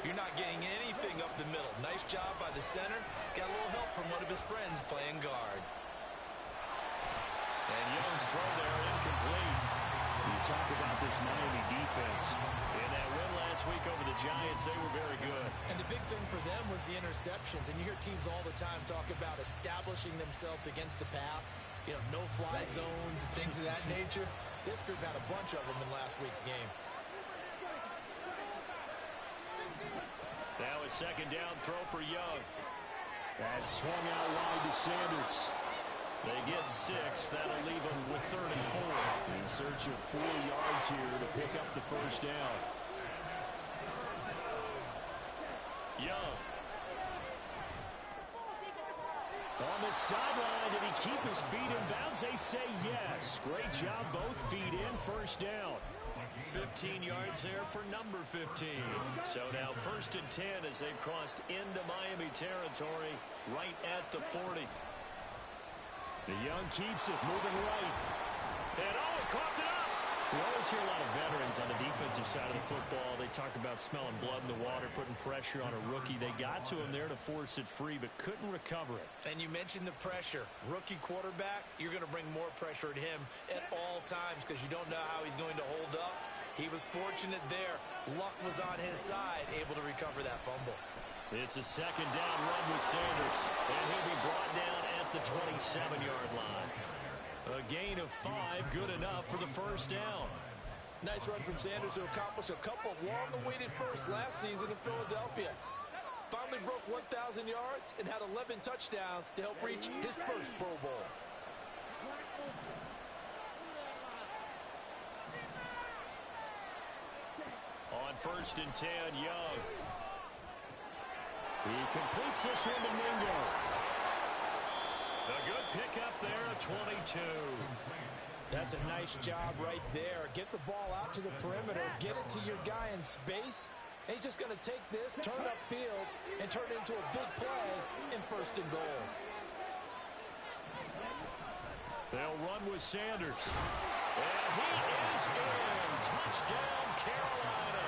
You're not getting anything up the middle. Nice job by the center. Got a little help from one of his friends playing guard. And Young's throw there incomplete. You talk about this Miami defense. In that win last week over the Giants, they were very good. And the big thing for them was the interceptions. And you hear teams all the time talk about establishing themselves against the pass. You know, no-fly zones and things of that nature. This group had a bunch of them in last week's game. Now a second down throw for Young. That swung out wide to Sanders. They get 6. That'll leave them with 3rd and 4. In search of 4 yards here to pick up the first down. Young. On the sideline, did he keep his feet in bounds? They say yes. Great job, both feet in, first down. 15 yards there for number 15. So now 1st and 10 as they've crossed into Miami territory right at the 40. The Young keeps it, moving right. And he coughed it up. We always hear a lot of veterans on the defensive side of the football. They talk about smelling blood in the water, putting pressure on a rookie. They got to him there to force it free, but couldn't recover it. And you mentioned the pressure. Rookie quarterback, you're going to bring more pressure at him at all times because you don't know how he's going to hold up. He was fortunate there. Luck was on his side, able to recover that fumble. It's a second down run with Sanders, and he'll be brought down at the 27-yard line. A gain of 5, good enough for the first down. Nice run from Sanders to accomplish a couple of long-awaited firsts last season in Philadelphia. Finally broke 1,000 yards and had 11 touchdowns to help reach his first Pro Bowl. On 1st and 10, Young. He completes this one to Mingo. A good pickup there at 22. That's a nice job right there. Get the ball out to the perimeter, get it to your guy in space. And he's just going to take this, turn it upfield, and turn it into a big play in 1st and goal. They'll run with Sanders. And he is in. Touchdown, Carolina.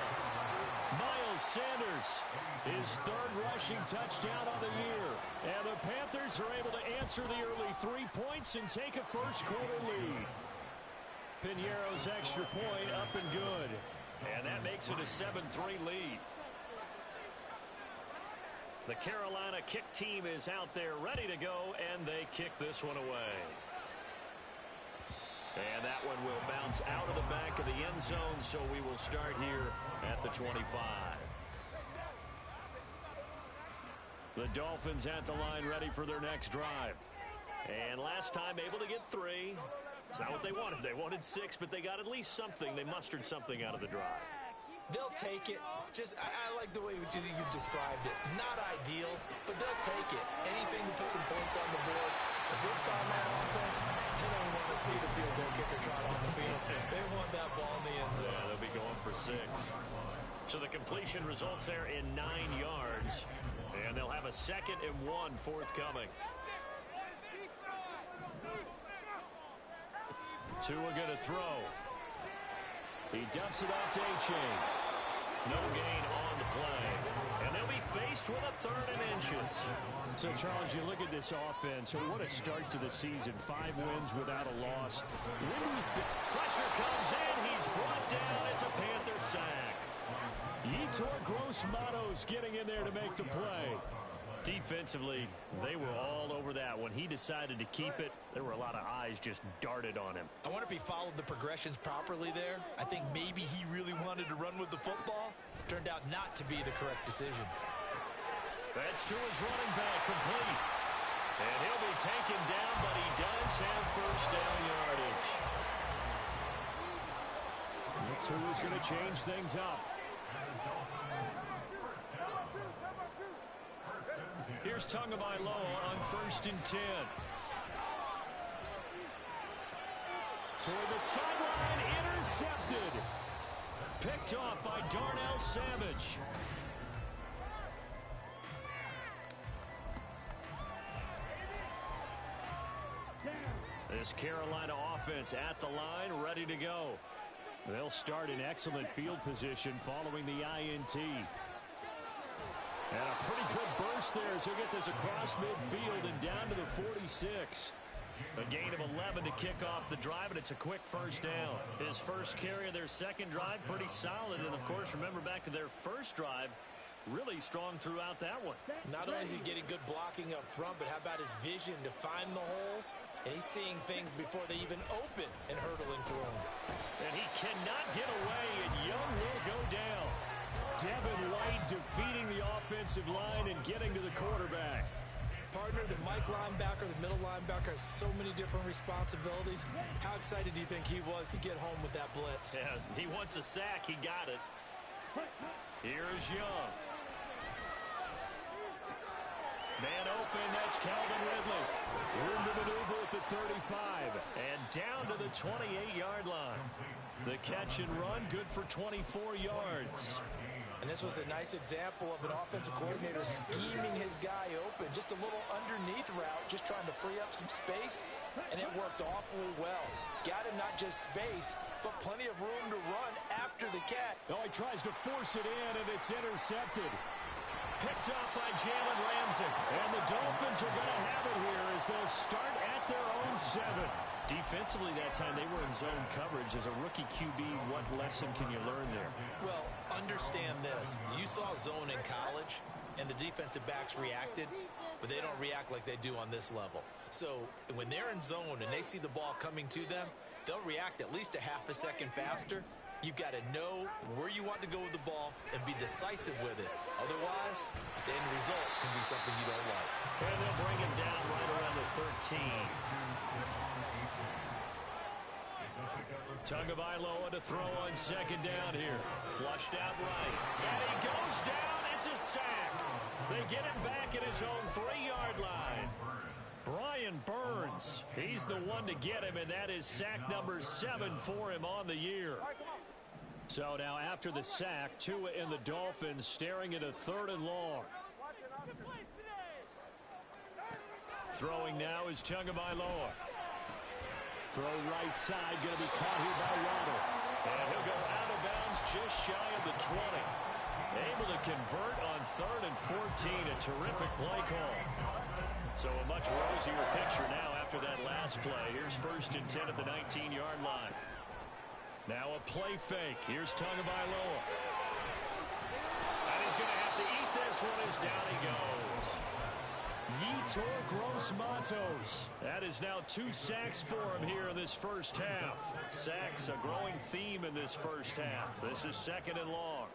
Miles Sanders, his 3rd rushing touchdown of the year. And the Panthers are able to answer the early 3 points and take a first-quarter lead. Piñeiro's extra point up and good. And that makes it a 7-3 lead. The Carolina kick team is out there ready to go, and they kick this one away. And that one will bounce out of the back of the end zone, so we will start here at the 25. The Dolphins at the line ready for their next drive. And last time able to get 3. It's not what they wanted. They wanted 6, but they got at least something. They mustered something out of the drive. They'll take it. I like the way you described it. Not ideal, but they'll take it. Anything to put some points on the board. But this time on offense, they don't want to see the field goal kicker trot on the field. They want that ball in the end zone. Yeah, they'll be going for 6. So the completion results there in 9 yards. And they'll have a 2nd and 1 forthcoming. Tua going to throw. He dumps it off to A-Chain. No gain on the play. And they'll be faced with a 3rd and inches. So, Charles, you look at this offense. What a start to the season. 5 wins without a loss. When do you think pressure comes in? He's brought down. It's a Panther sack. Yetur Gross-Matos getting in there to make the play. Defensively, they were all over that. When he decided to keep it, there were a lot of eyes just darted on him. I wonder if he followed the progressions properly there. I think maybe he really wanted to run with the football. Turned out not to be the correct decision. That's to his running back, complete. And he'll be taken down, but he does have first down yardage. Tua's going to change things up. Here's Tagovailoa on 1st and 10. Toward the sideline, intercepted. Picked off by Darnell Savage. This Carolina offense at the line, ready to go. They'll start in excellent field position following the INT. And a pretty good burst there as he'll get this across midfield and down to the 46. A gain of 11 to kick off the drive, and it's a quick first down. His first carry of their second drive, pretty solid. And, of course, remember back to their first drive, really strong throughout that one. Not only is he getting good blocking up front, but how about his vision to find the holes? And he's seeing things before they even open and hurdling through them. And he cannot get away, and Young will go down. Devin White defeating the offensive line and getting to the quarterback. Partner, the Mike linebacker, the middle linebacker has so many different responsibilities. How excited do you think he was to get home with that blitz? Yeah, he wants a sack. He got it. Here is Young. Man open, that's Calvin Ridley. Room to maneuver at the 35. And down to the 28-yard line. The catch and run, good for 24 yards. And this was a nice example of an offensive coordinator scheming his guy open. Just a little underneath route, just trying to free up some space, and it worked awfully well. Got him not just space, but plenty of room to run after the catch. Oh, he tries to force it in, and it's intercepted. Picked off by Jalen Ramsey. And the Dolphins are going to have it here as they'll start at their own 7. Defensively that time, they were in zone coverage. As a rookie QB, what lesson can you learn there? Well, understand this. You saw zone in college, and the defensive backs reacted, but they don't react like they do on this level. So when they're in zone and they see the ball coming to them, they'll react at least a half a second faster. You've got to know where you want to go with the ball and be decisive with it. Otherwise, the end result can be something you don't like. And they'll bring him down right around the 13. Tagovailoa to throw on second down here. Flushed out right. And he goes down. It's a sack. They get him back at his own 3-yard line. Brian Burns, he's the one to get him, and that is sack number 7 for him on the year. So now after the sack, Tua and the Dolphins staring at a 3rd and long. Throwing now is Tagovailoa. Throw right side, going to be caught here by Waddle. And he'll go out of bounds just shy of the 20. Able to convert on 3rd and 14, a terrific play call. So a much rosier picture now after that last play. Here's 1st and 10 at the 19-yard line. Now a play fake. Here's Tagovailoa. And he's going to have to eat this one as down he goes. Yetur Gross-Matos. That is now 2 sacks for him here in this first half. Sacks, a growing theme in this first half. This is 2nd and long.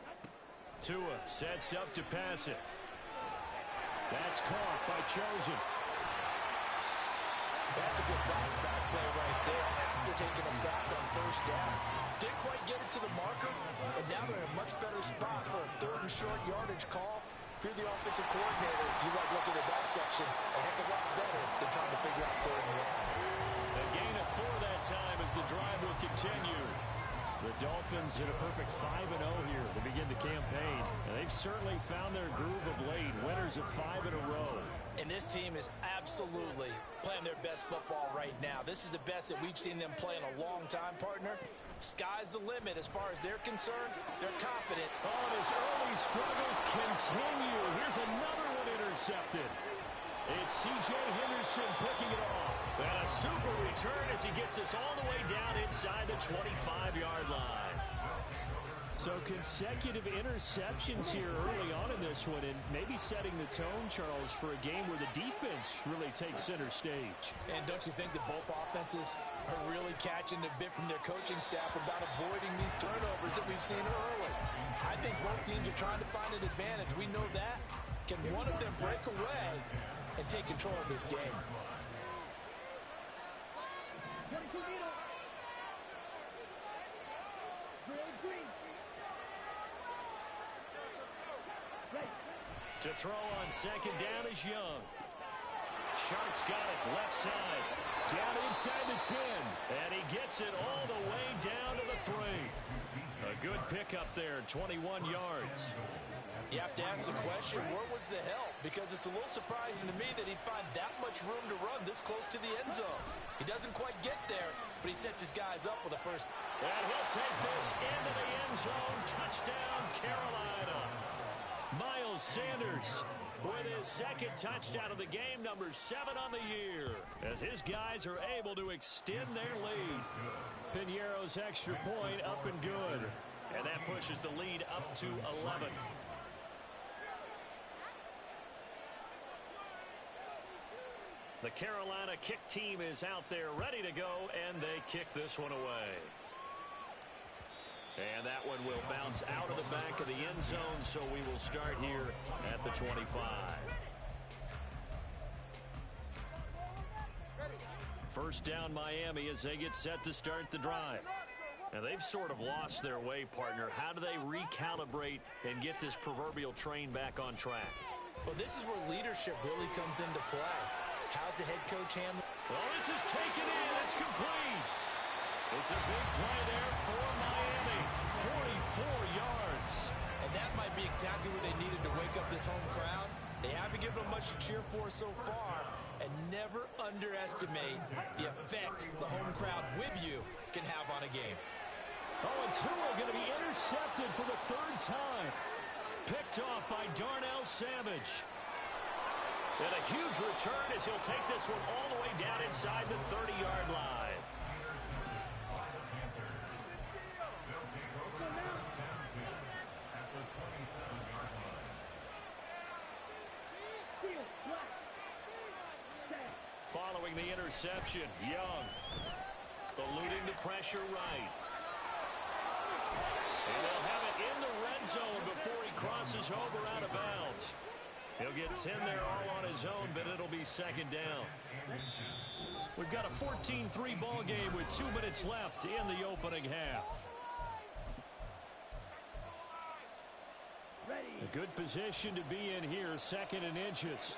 Tua sets up to pass it. That's caught by Chosen. That's a good bounce back play right there after taking a sack on 1st down. Didn't quite get it to the marker, but now they're in a much better spot for a 3rd and short yardage call. If you're the offensive coordinator, you like looking at that section a heck of a lot better than trying to figure out 3rd and 1. A gain of 4 that time as the drive will continue. The Dolphins in a perfect 5-0 here to begin the campaign. And they've certainly found their groove of late. Winners of 5 in a row. And this team is absolutely playing their best football right now. This is the best that we've seen them play in a long time, partner. Sky's the limit as far as they're concerned. They're confident. Oh, and his early struggles continue. Here's another one intercepted. It's C.J. Henderson picking it off. And a super return as he gets us all the way down inside the 25-yard line. So consecutive interceptions here early on in this one, and maybe setting the tone, Charles, for a game where the defense really takes center stage. And don't you think that both offenses are really catching a bit from their coaching staff about avoiding these turnovers that we've seen early? I think both teams are trying to find an advantage. We know that. Can one of them break away and take control of this game? To throw on second down is Young. Sharks got it, left side. Down inside the 10. And he gets it all the way down to the 3. A good pickup there, 21 yards. You have to ask the question, where was the help? Because it's a little surprising to me that he'd find that much room to run this close to the end zone. He doesn't quite get there, but he sets his guys up with a first. And he'll take this into the end zone. Touchdown, Carolina. Miles Miles Sanders with his second touchdown of the game, number 7 on the year, as his guys are able to extend their lead. Piñeiro's extra point up and good. And that pushes the lead up to 11. The Carolina kick team is out there ready to go, and they kick this one away. And that one will bounce out of the back of the end zone, so we will start here at the 25. First down Miami as they get set to start the drive. Now they've sort of lost their way, partner. How do they recalibrate and get this proverbial train back on track? Well, this is where leadership really comes into play. How's the head coach handling? Well, this is taken in. It's complete. It's a big play there for Miami. 44 yards. And that might be exactly what they needed to wake up this home crowd. They haven't given them much to cheer for so far. And never underestimate the effect the home crowd with you can have on a game. Oh, and Tua going to be intercepted for the 3rd time. Picked off by Darnell Savage. And a huge return as he'll take this one all the way down inside the 30-yard line. Following the interception, Young eluding the pressure right. And they'll have it in the red zone before he crosses over out of bounds. He'll get 10 there all on his own, but it'll be 2nd down. We've got a 14-3 ball game with 2 minutes left in the opening half. A good position to be in here, 2nd and inches.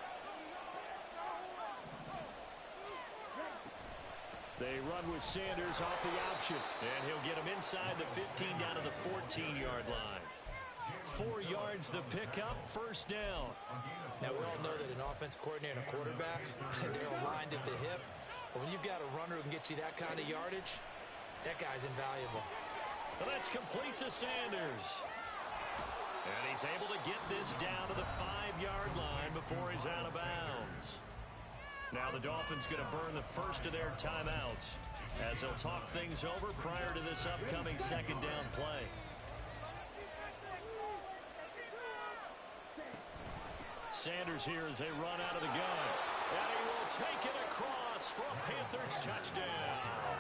They run with Sanders off the option, and he'll get him inside the 15 down to the 14-yard line. 4 yards the pickup, 1st down. Now, we all know that an offense coordinator and a quarterback, they're aligned at the hip. But when you've got a runner who can get you that kind of yardage, that guy's invaluable. Well, that's complete to Sanders. And he's able to get this down to the 5-yard line before he's out of bounds. Now the Dolphins going to burn the first of their timeouts as they'll talk things over prior to this upcoming 2nd down play. Sanders here as they run out of the gun. And he will take it across for a Panthers touchdown.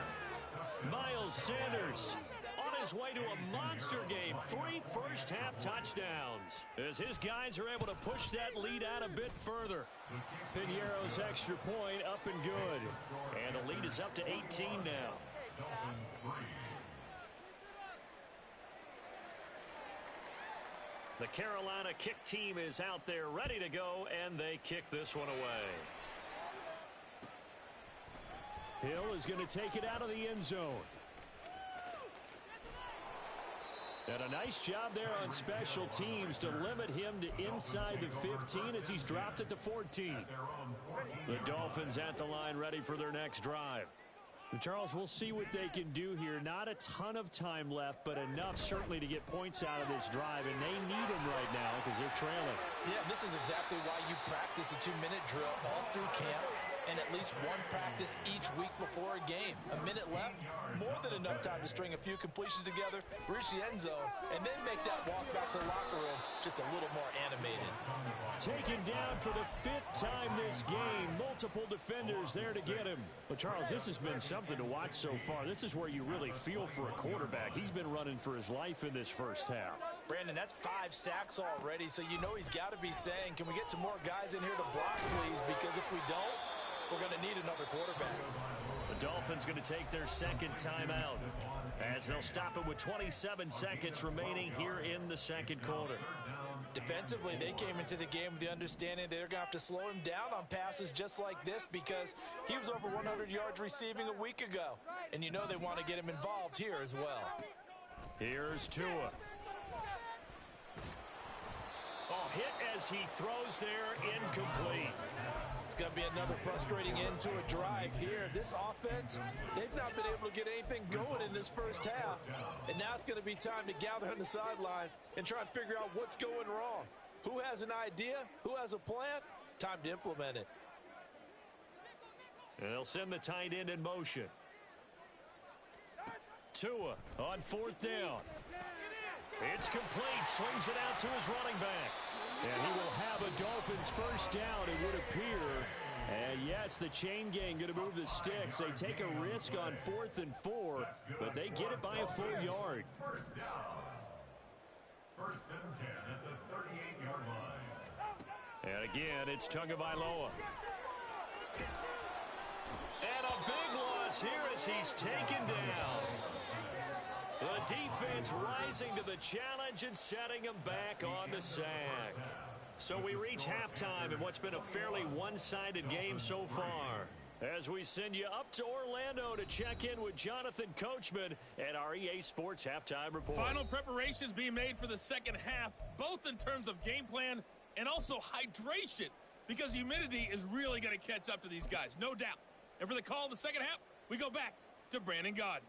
Miles Sanders on his way to a monster game. 3 first-half touchdowns as his guys are able to push that lead out a bit further. Piñeiro's extra point up and good. And the lead is up to 18 now. The Carolina kick team is out there ready to go, and they kick this one away. Hill is going to take it out of the end zone. And a nice job there on special teams to limit him to inside the 15 as he's dropped it to 14. The Dolphins at the line ready for their next drive. Charles, we'll see what they can do here. Not a ton of time left, but enough certainly to get points out of this drive, and they need them right now because they're trailing. Yeah, this is exactly why you practice a 2-minute drill all through camp and at least one practice each week before a game. A minute left, more than enough time to string a few completions together, reach the end zone, and then make that walk back to the locker room just a little more animated. Taken down for the 5th time this game. Multiple defenders there to get him. But, Charles, this has been something to watch so far. This is where you really feel for a quarterback. He's been running for his life in this first half. Brandon, that's 5 sacks already, so you know he's got to be saying, can we get some more guys in here to block, please? Because if we don't, we're going to need another quarterback. The Dolphins going to take their 2nd timeout as they'll stop it with 27 seconds remaining here in the 2nd quarter. Defensively, they came into the game with the understanding they're going to have to slow him down on passes just like this because he was over 100 yards receiving a week ago. And you know they want to get him involved here as well. Here's Tua. Oh, hit as he throws there, incomplete. It's going to be another frustrating end to a drive here. This offense, they've not been able to get anything going in this first half. And now it's going to be time to gather on the sidelines and try and figure out what's going wrong. Who has an idea? Who has a plan? Time to implement it. And they'll send the tight end in motion. Tua on 4th down. It's complete. Swings it out to his running back. And he will have a Dolphins first down, it would appear. And yes, the chain gang going to move the sticks. They take a risk on 4th and 4, but they get it by a full yard. First down. 1st and 10 at the 38-yard line. And again, it's Tagovailoa. And a big loss here as he's taken down. The defense rising to the challenge and setting him back on the sack. So we reach halftime in what's been a fairly one-sided game so far. As we send you up to Orlando to check in with Jonathan Coachman at our EA Sports Halftime Report. Final preparations being made for the second half, both in terms of game plan and also hydration, because humidity is really going to catch up to these guys, no doubt. And for the call of the second half, we go back to Brandon Gaudin.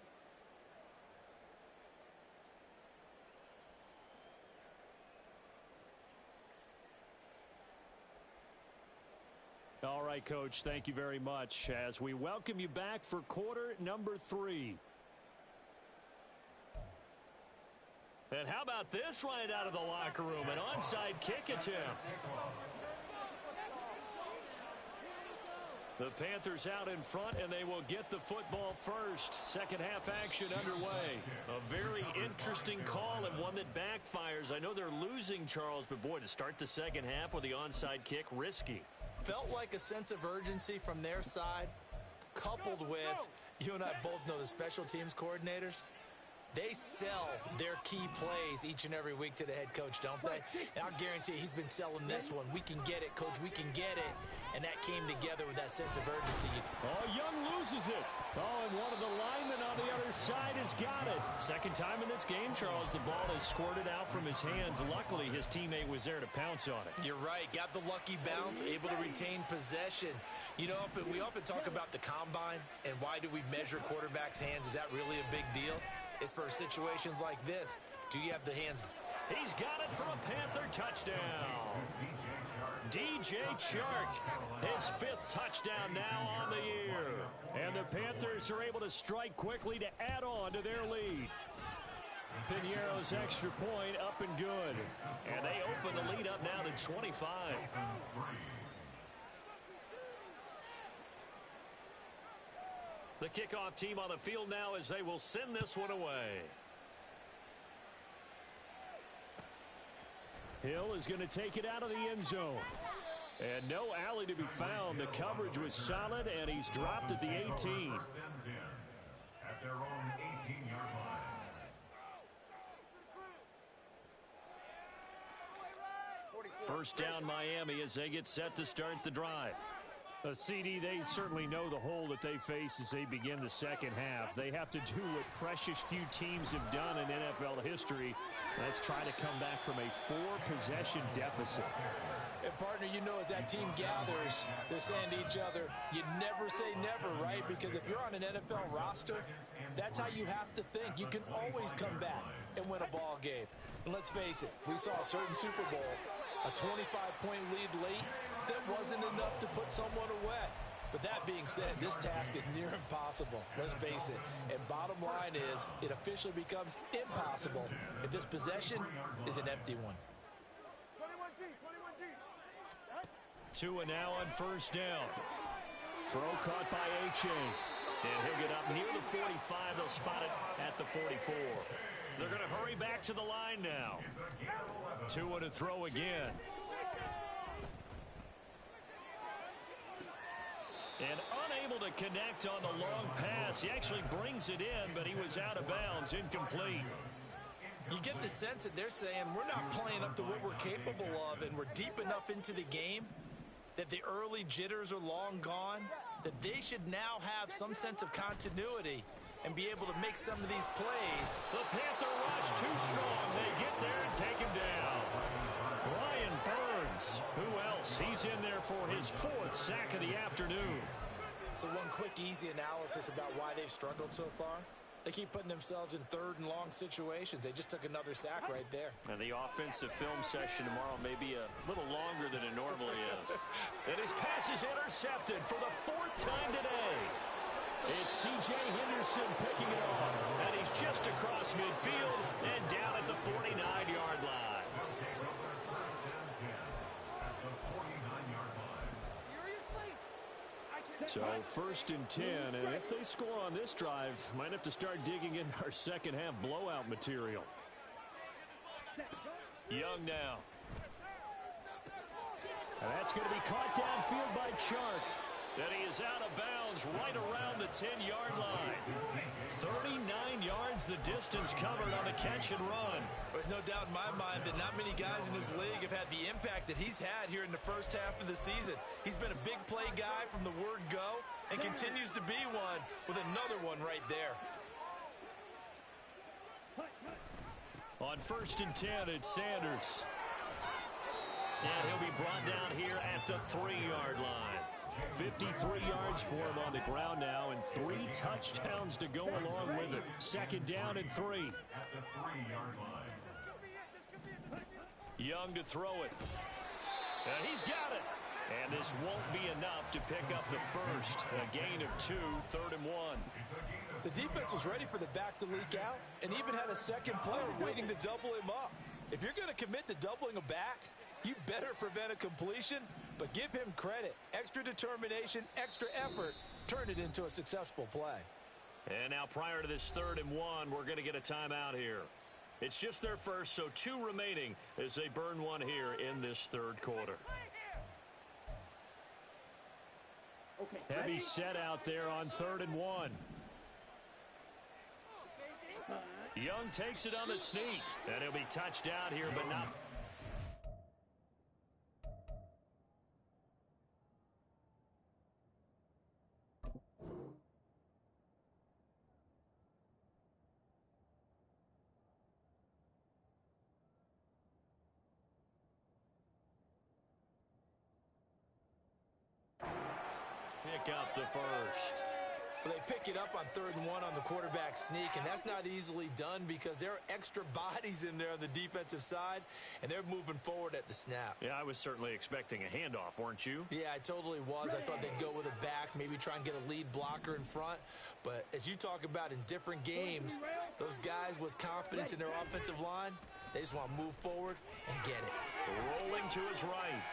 All right, Coach, thank you very much as we welcome you back for quarter number 3. And how about this right out of the locker room, an onside kick attempt. The Panthers out in front, and they will get the football first. Second half action underway. A very interesting call and one that backfires. I know they're losing, Charles, but boy, to start the second half with the onside kick, risky. Felt like a sense of urgency from their side, coupled with, you and I both know the special teams coordinators. They sell their key plays each and every week to the head coach, don't they? And I'll guarantee you he's been selling this one. We can get it, Coach. We can get it. And that came together with that sense of urgency. Oh, Young loses it. Oh, and one of the linemen on the other side has got it. Second time in this game, Charles, the ball is squirted out from his hands. Luckily, his teammate was there to pounce on it. You're right. Got the lucky bounce, able to retain possession. You know, we often talk about the combine and why do we measure quarterbacks' hands. Is that really a big deal? It's for situations like this. Do you have the hands? He's got it for a Panther touchdown. DJ Chark, his 5th touchdown now on the year. And the Panthers are able to strike quickly to add on to their lead. Piñeiro's extra point up and good. And they open the lead up now to 25. The kickoff team on the field now as they will send this one away. Hill is going to take it out of the end zone. And no alley to be found. The coverage was solid, and he's dropped at the 18. At their own 18-yard line. First down Miami as they get set to start the drive. CD, they certainly know the hole that they face as they begin the second half. They have to do what precious few teams have done in NFL history. Let's try to come back from a 4-possession deficit. And, partner, you know, as that team gathers, they're saying to each other, you never say never, right? Because if you're on an NFL roster, that's how you have to think. You can always come back and win a ball game. And let's face it, we saw a certain Super Bowl, a 25-point lead late, that wasn't enough to put someone away. But that being said, this task is near impossible. Let's face it. And bottom line is, it officially becomes impossible if this possession is an empty one. 2 now on first down. Throw caught by H.A. And he'll get up near the 45. They'll spot it at the 44. They're going to hurry back to the line now. 2 to throw again. And unable to connect on the long pass. He actually brings it in, but he was out of bounds, incomplete. You get the sense that they're saying we're not playing up to what we're capable of, and we're deep enough into the game that the early jitters are long gone, that they should now have some sense of continuity and be able to make some of these plays. The Panther rush too strong. They get there and take him down. Brian Burns, who else? He's in there for his 4th sack of the afternoon. So one quick, easy analysis about why they've struggled so far. They keep putting themselves in third and long situations. They just took another sack right there. And the offensive film session tomorrow may be a little longer than it normally is. And his pass is intercepted for the 4th time today. It's C.J. Henderson picking it off. And he's just across midfield and down at the 49-yard line. So 1st and 10, and if they score on this drive, might have to start digging in our second half blowout material. Young now. And that's going to be caught downfield by Chark. And he is out of bounds right around the 10-yard line. 39 yards the distance covered on the catch and run. There's no doubt in my mind that not many guys in this league have had the impact that he's had here in the first half of the season. He's been a big play guy from the word go and continues to be one with another one right there. On 1st and 10, it's Sanders. And he'll be brought down here at the 3-yard line. 53 yards for him on the ground now, and 3 touchdowns to go along with it. 2nd down and 3. Young to throw it. And he's got it. And this won't be enough to pick up the first. A gain of 2, 3rd and 1. The defense was ready for the back to leak out and even had a second player waiting to double him up. If you're going to commit to doubling a back, you better prevent a completion, but give him credit. Extra determination, extra effort, turn it into a successful play. And now prior to this 3rd and 1, we're going to get a timeout here. It's just their first, so 2 remaining as they burn one here in this 3rd quarter. Heavy set out there on 3rd and 1. Young takes it on the sneak, and he'll be touched out here, but not. Pick up the first. Well, they pick it up on 3rd and 1 on the quarterback sneak, and that's not easily done because there are extra bodies in there on the defensive side, and they're moving forward at the snap. Yeah, I was certainly expecting a handoff, weren't you? Yeah, I totally was. I thought they'd go with a back, maybe try and get a lead blocker in front. But as you talk about in different games, those guys with confidence in their offensive line, they just want to move forward and get it. Rolling to his right.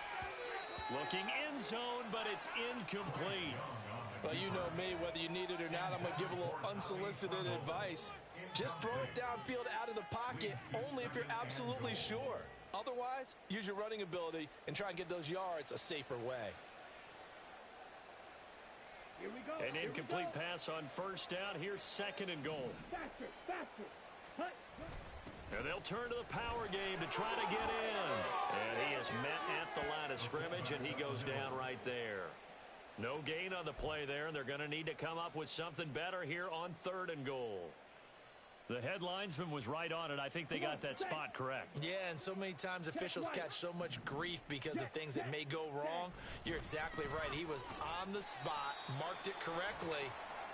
Looking end zone, but it's incomplete. Well, you know me, whether you need it or not, I'm going to give a little unsolicited advice. Just throw it downfield out of the pocket only if you're absolutely sure. Otherwise, use your running ability and try and get those yards a safer way. Here we go. An incomplete pass on 1st down. Here's 2nd and goal. Faster. And they'll turn to the power game to try to get in. And he is met at the line of scrimmage, and he goes down right there. No gain on the play there, and they're going to need to come up with something better here on 3rd and goal. The headlinesman was right on it. I think they got that spot correct. Yeah, and so many times officials catch so much grief because of things that may go wrong. You're exactly right. He was on the spot, marked it correctly.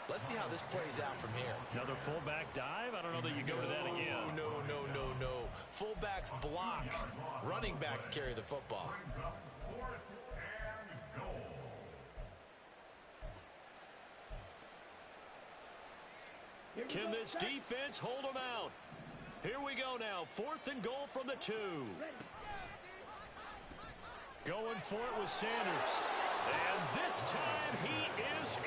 Let's see how this plays out from here. Another fullback dive? I don't know that you go to that again. No. Fullbacks block. Running backs carry the football. Can this defense hold them out? Here we go now. 4th and goal from the 2. Going for it with Sanders. And this time he is in.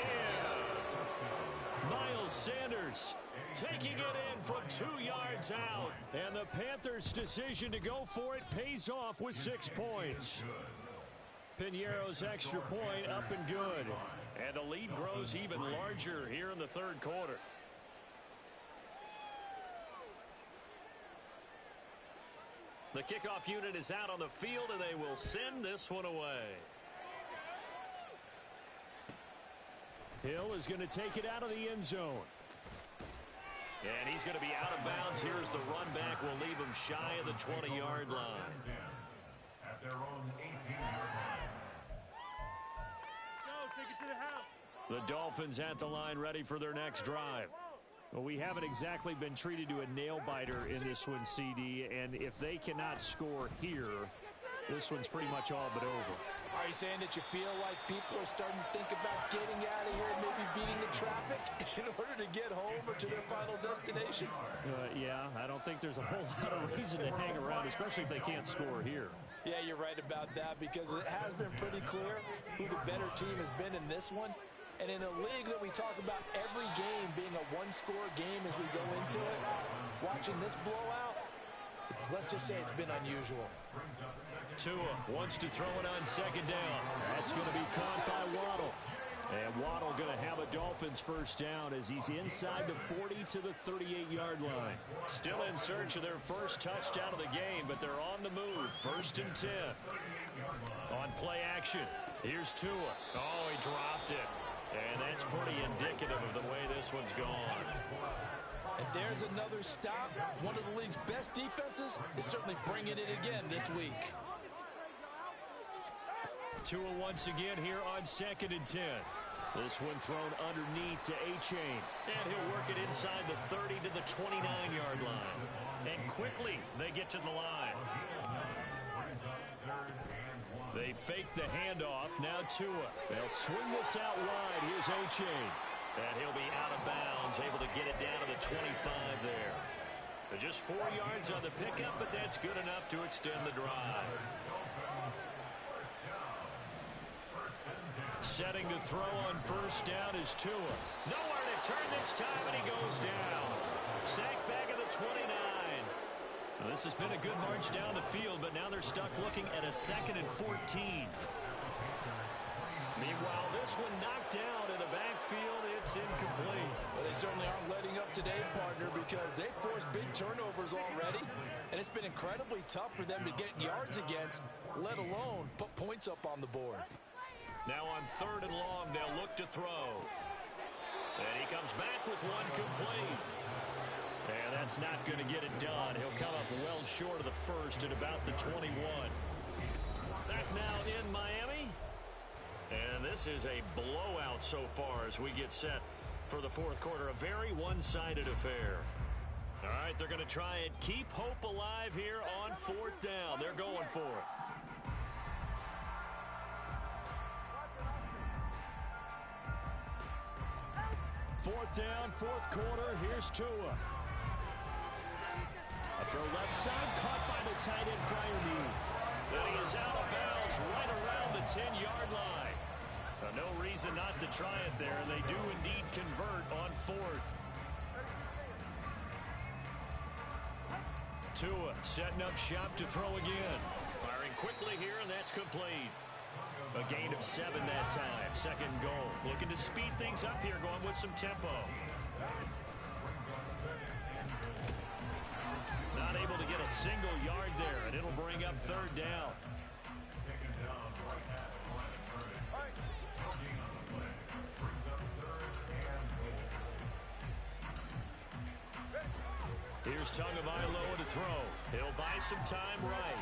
Miles Sanders taking it in from 2 yards out. And the Panthers' decision to go for it pays off with 6 points. Piñeiro's extra point up and good. And the lead grows even larger here in the 3rd quarter. The kickoff unit is out on the field, and they will send this one away. Hill is going to take it out of the end zone. And he's going to be out of bounds. Here's the run back. Will leave him shy of the 20-yard line. At their own 18-yard line. Go, take it to the house. The Dolphins at the line ready for their next drive. Well, we haven't exactly been treated to a nail-biter in this one, CD, and if they cannot score here, this one's pretty much all but over. Are you saying that you feel like people are starting to think about getting out of here and maybe beating the traffic in order to get home or to their final destination? Yeah, I don't think there's a whole lot of reason to hang around, especially if they can't score here. Yeah, you're right about that because it has been pretty clear who the better team has been in this one. And in a league that we talk about every game being a one-score game as we go into it, watching this blowout, let's just say it's been unusual. Tua wants to throw it on second down. That's going to be caught by Waddle. And Waddle going to have a Dolphins first down as he's inside the 40 to the 38-yard line. Still in search of their first touchdown of the game, but they're on the move. 1st and 10. On play action, here's Tua. Oh, he dropped it. And that's pretty indicative of the way this one's gone. And there's another stop. One of the league's best defenses is certainly bringing it again this week. Tua once again here on 2nd and 10. This one thrown underneath to Achane. And he'll work it inside the 30 to the 29-yard line. And quickly they get to the line. They fake the handoff. Now Tua. They'll swing this out wide. Here's Achane. And he'll be out of bounds, able to get it down to the 25 there. They're just 4 yards on the pickup, but that's good enough to extend the drive. Setting to throw on first down is Tua. Nowhere to turn this time, and he goes down. Sacked back at the 29. Now, this has been a good march down the field, but now they're stuck looking at a 2nd and 14. Meanwhile, this one knocked down in the backfield. It's incomplete. Well, they certainly aren't letting up today, partner, because they've forced big turnovers already, and it's been incredibly tough for them to get yards against, let alone put points up on the board. Now on 3rd and long, they'll look to throw. And he comes back with one complete. And that's not going to get it done. He'll come up well short of the first at about the 21. Back now in Miami. And this is a blowout so far as we get set for the 4th quarter. A very one-sided affair. All right, they're going to try and keep hope alive here on 4th down. They're going for it. Fourth down, 4th quarter. Here's Tua. A throw left side, caught by the tight end, Freiermuth. Then he is out of bounds right around the 10-yard line. No reason not to try it there, and they do indeed convert on 4th. Tua setting up shop to throw again. Firing quickly here, and that's complete. A gain of 7 that time. 2nd goal. Looking to speed things up here, going with some tempo. Not able to get a single yard there, and it'll bring up 3rd down. Here's Tagovailoa to throw. He'll buy some time right.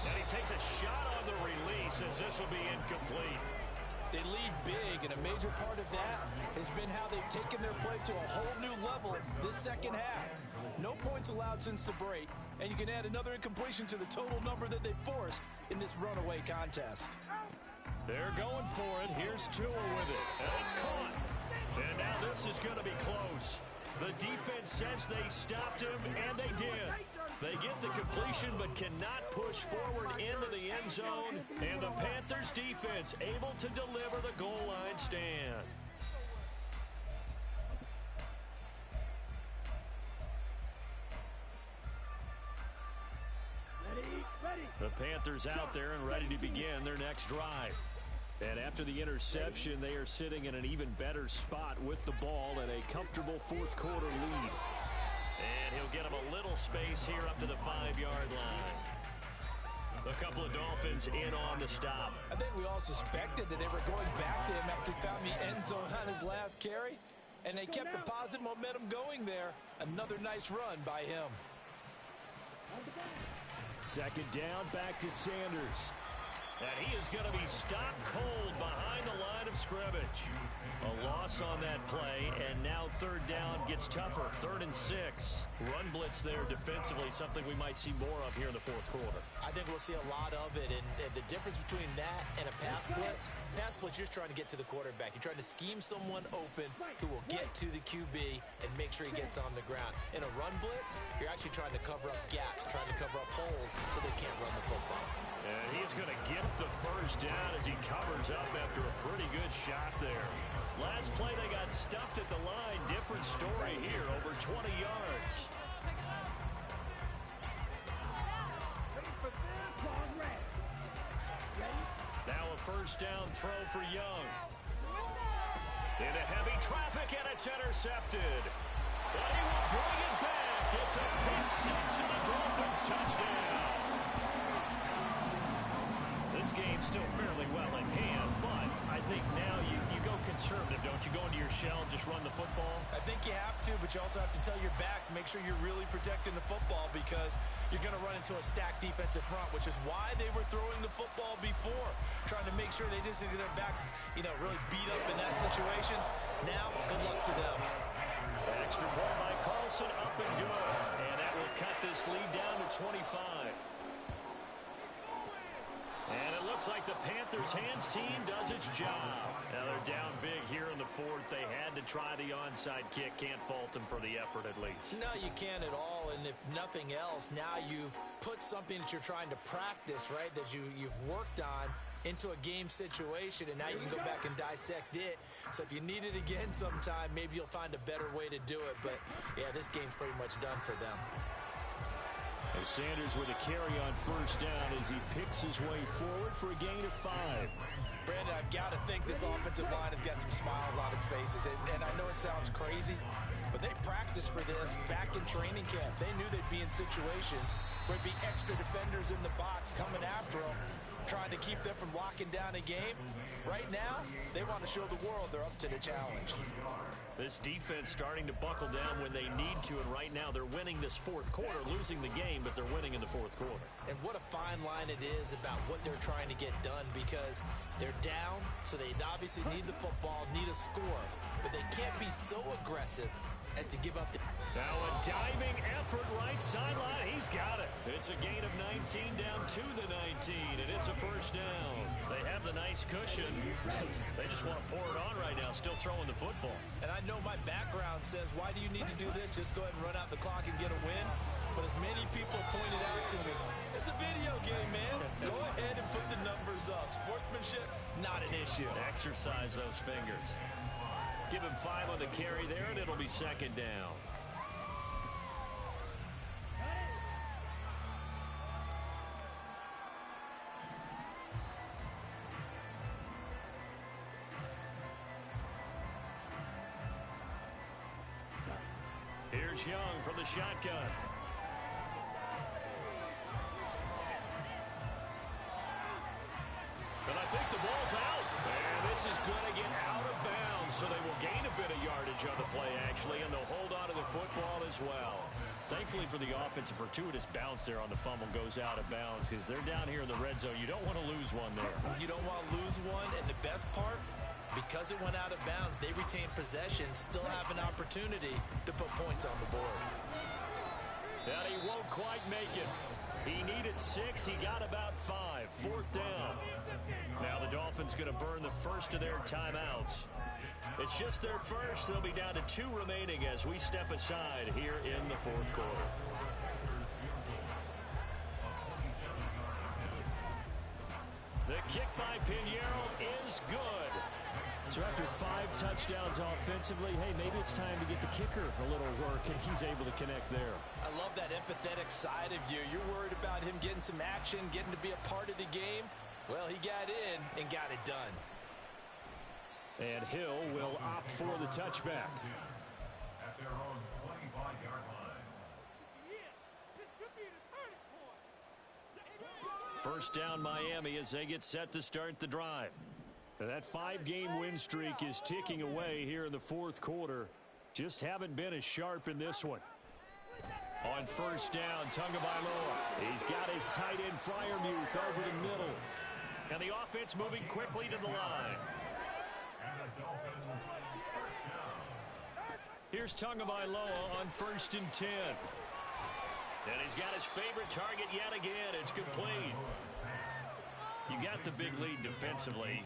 And he takes a shot on the release as this will be incomplete. They lead big, and a major part of that has been how they've taken their play to a whole new level this 2nd half. No points allowed since the break, and you can add another incompletion to the total number that they forced in this runaway contest. They're going for it. Here's Tua with it. And it's caught. And now this is going to be close. The defense says they stopped him, and they did. They get the completion but cannot push forward into the end zone. And the Panthers defense able to deliver the goal line stand. The Panthers out there and ready to begin their next drive. And after the interception, they are sitting in an even better spot with the ball and a comfortable 4th quarter lead. And he'll get him a little space here up to the 5-yard line. A couple of Dolphins in on the stop. I think we all suspected that they were going back to him after he found the end zone on his last carry. And they kept the positive momentum going there. Another nice run by him. 2nd down, back to Sanders. And he is going to be stopped cold behind the line of scrimmage. A loss on that play, and now third down gets tougher. 3rd and 6. Run blitz there defensively, something we might see more of here in the fourth quarter. I think we'll see a lot of it, and the difference between that and a pass blitz, you're just trying to get to the quarterback. You're trying to scheme someone open who will get to the QB and make sure he gets on the ground. In a run blitz, you're actually trying to cover up gaps, trying to cover up holes so they can't run the football. And he's going to get the first down as he covers up after a pretty good shot there. Last play, they got stuffed at the line. Different story here, over 20 yards. Now a first down throw for Young. Into heavy traffic, and it's intercepted. But he will bring it back. It's a pick six and a Dolphins touchdown. This game's still fairly well in hand, but I think now you go conservative, don't you? Go into your shell and just run the football? I think you have to, but you also have to tell your backs, make sure you're really protecting the football because you're going to run into a stacked defensive front, which is why they were throwing the football before, trying to make sure they just get their backs, really beat up in that situation. Now, good luck to them. Extra point by Carlson, up and good. And that will cut this lead down to 25. And it looks like the Panthers' hands team does its job. Now they're down big here in the fourth. They had to try the onside kick. Can't fault them for the effort at least. No, you can't at all. And if nothing else, now you've put something that you're trying to practice, right, that you've worked on into a game situation, and now you can go back and dissect it. So if you need it again sometime, maybe you'll find a better way to do it. But, yeah, this game's pretty much done for them. And Sanders with a carry on first down as he picks his way forward for a gain of 5. Brandon, I've got to think this offensive line has got some smiles on its faces. And I know it sounds crazy, but they practiced for this back in training camp. They knew they'd be in situations where there'd be extra defenders in the box coming after them, trying to keep them from locking down a game. Right now, they want to show the world they're up to the challenge. This defense starting to buckle down when they need to, and right now they're winning this fourth quarter, losing the game, but they're winning in the fourth quarter. And what a fine line it is about what they're trying to get done, because they're down, so they obviously need the football, need a score, but they can't be so aggressive as to give up the... Now a diving effort right sideline. He's got it. It's a gain of 19 down to the 19, and it's a first down. They have the nice cushion. They just want to pour it on right now, still throwing the football. And I know my background says, why do you need to do this? Just go ahead and run out the clock and get a win. But as many people pointed out to me, it's a video game, man. Go ahead and put the numbers up. Sportsmanship, not an issue. Exercise those fingers. Give him 5 on the carry there, and it'll be second down. Here's Young from the shotgun. But I think the ball's out. And this is going to get out of bounds, so they will gain a bit of yardage on the play, actually, and they'll hold on to the football as well. Thankfully for the offense, a fortuitous bounce there on the fumble goes out of bounds because they're down here in the red zone. You don't want to lose one there. You don't want to lose one, and the best part, because it went out of bounds, they retain possession, still have an opportunity to put points on the board. And he won't quite make it. He needed 6. He got about 5. Fourth down. Now the Dolphins going to burn the first of their timeouts. It's just their first. They'll be down to 2 remaining as we step aside here in the fourth quarter. The kick by Pinheiro is good. So after 5 touchdowns offensively, hey, maybe it's time to get the kicker a little work, and he's able to connect there. I love that empathetic side of you. You're worried about him getting some action, getting to be a part of the game. Well, he got in and got it done. And Hill will opt for the touchback. At their own 25-yard line. This could be the turning point. First down Miami as they get set to start the drive. Now that 5-game win streak is ticking away here in the fourth quarter. Just haven't been as sharp in this one. On first down, Tagovailoa. He's got his tight end Freiermuth over the middle. And the offense moving quickly to the line. And the Dolphins first down. Here's Tagovailoa on 1st and 10. And he's got his favorite target yet again. It's complete. You got the big lead defensively.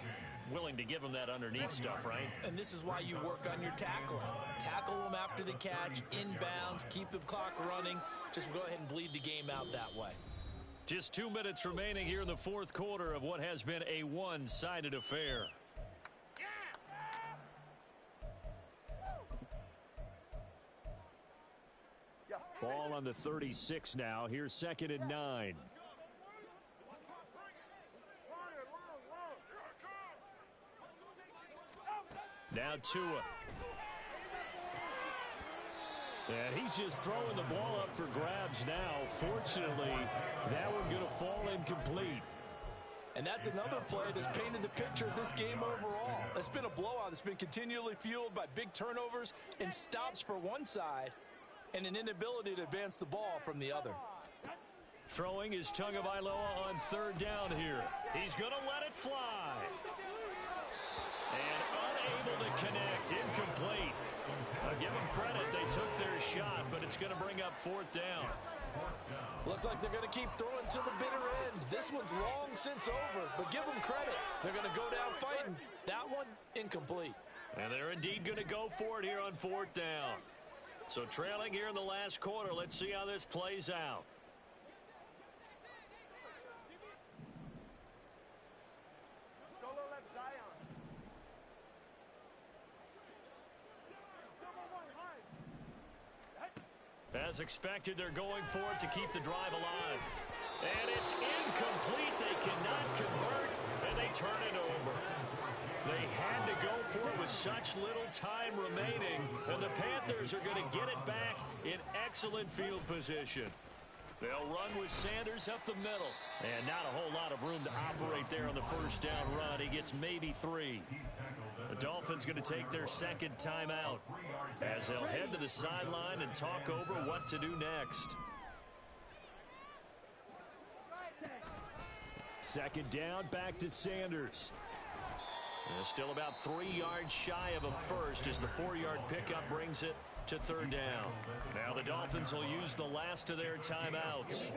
Willing to give him that underneath stuff, right? And this is why you work on your tackling. Tackle them after the catch, inbounds, keep the clock running. Just go ahead and bleed the game out that way. Just 2 minutes remaining here in the fourth quarter of what has been a one-sided affair. Ball on the 36 now. Here's 2nd and 9. Now Tua. And he's just throwing the ball up for grabs now. Fortunately, that one going to fall incomplete. And that's another play that's painted the picture of this game overall. It's been a blowout. It's been continually fueled by big turnovers and stops for one side and an inability to advance the ball from the other. Throwing is Tagovailoa on 3rd down here. He's going to let it fly. And unable to connect, incomplete. Give them credit, they took their shot, but it's going to bring up 4th down. Looks like they're going to keep throwing to the bitter end. This one's long since over, but give them credit. They're going to go down fighting. That one, incomplete. And they're indeed going to go for it here on 4th down. So trailing here in the last quarter, let's see how this plays out. As expected, they're going for it to keep the drive alive. And it's incomplete. They cannot convert, and they turn it over. They had to go for it with such little time remaining, and the Panthers are going to get it back in excellent field position. They'll run with Sanders up the middle. And not a whole lot of room to operate there on the 1st down run. He gets maybe 3. The Dolphins going to take their 2nd timeout as they'll head to the sideline and talk over what to do next. 2nd down, back to Sanders. And still about 3 yards shy of a first as the 4-yard pickup brings it to 3rd down. Now the Dolphins will use the last of their timeouts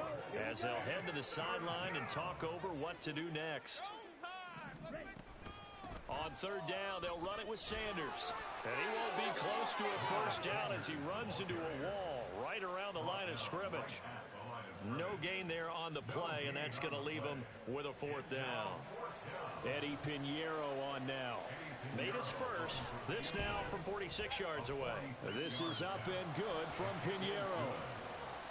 as they'll head to the sideline and talk over what to do next. On 3rd down, they'll run it with Sanders. And he won't be close to a 1st down as he runs into a wall right around the line of scrimmage. No gain there on the play, and that's going to leave him with a 4th down. Eddie Pinheiro on now. Made his first. This now from 46 yards away. This is up and good from Pinheiro.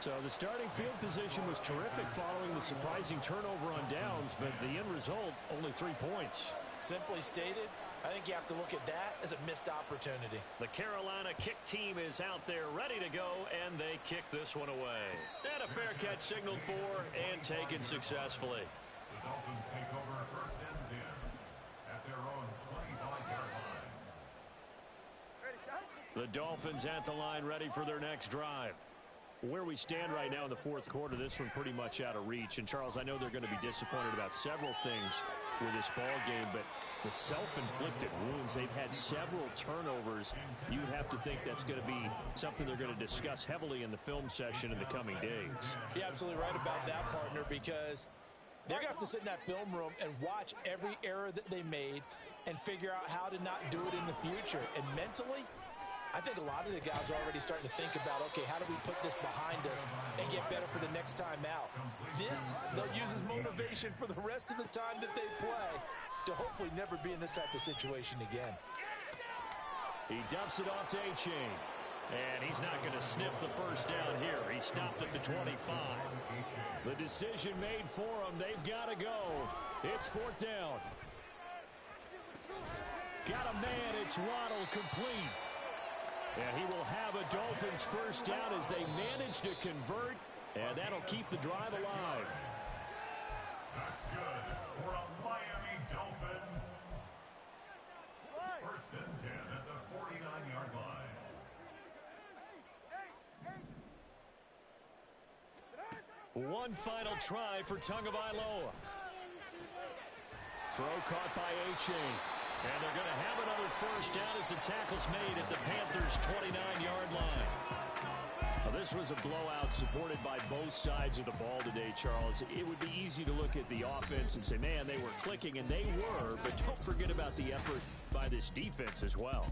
So the starting field position was terrific following the surprising turnover on downs, but the end result, only 3 points. Simply stated, I think you have to look at that as a missed opportunity. The Carolina kick team is out there ready to go, and they kick this one away. And a fair catch signaled for and taken successfully. The Dolphins take over 1st and 10 at their own 25-yard line. The Dolphins at the line ready for their next drive. Where we stand right now in the fourth quarter, this one pretty much out of reach. And, Charles, I know they're going to be disappointed about several things with this ball game, but the self-inflicted wounds, they've had several turnovers. You would have to think that's going to be something they're going to discuss heavily in the film session in the coming days. You're absolutely right about that, partner, because they're going to have to sit in that film room and watch every error that they made and figure out how to not do it in the future. And mentally, I think a lot of the guys are already starting to think about, okay, how do we put this behind us and get better for the next time out? This, they'll use as motivation for the rest of the time that they play to hopefully never be in this type of situation again. He dumps it off to A-Chain. And he's not going to sniff the first down here. He stopped at the 25. The decision made for him. They've got to go. It's 4th down. Got a man. It's Waddle complete. And he will have a Dolphins first down as they manage to convert, and that'll keep the drive alive. That's good for a Miami Dolphin. 1st and 10 at the 49-yard line. One final try for Tagovailoa. Throw caught by A-Chain. And they're going to have another first down as the tackle's made at the Panthers' 29-yard line. Now, this was a blowout supported by both sides of the ball today, Charles. It would be easy to look at the offense and say, man, they were clicking, and they were, but don't forget about the effort by this defense as well.